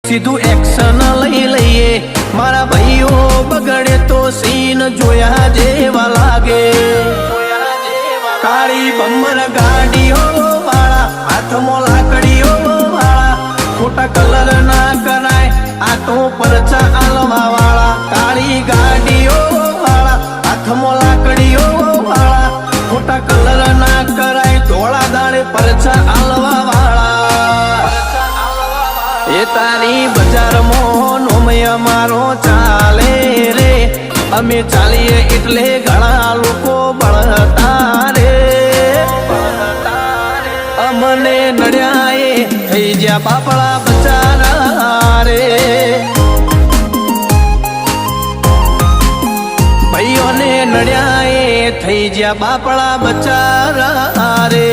સીધું એક્શન લઈ લઈએ મારા ભાઈઓ બગડે તો સીન જોયા જેવા લાગે કાળી બમ્બર ગાડીઓ વાળા હાથમાં લાકડીઓ વાળા ખોટા કલર ના કરાય આ તો પરચા આલવા વાળા કાળી ગાડીઓ વાળા હાથમાં લાકડીઓ વાળા ખોટા કલર ના કરાય ધોળા દાડે પરચા આલવા વાળા એ તારી બજારમાં નોમય મારો ચાલે રે અમે ચાલીએ એટલે ઘણા લોકો બળતા રે અમને નડ્યા એ થઈ જ્યાં બાપડા બચારા રે ભાઈઓને નડ્યા એ થઈ જ્યાં બાપડા બચારા રે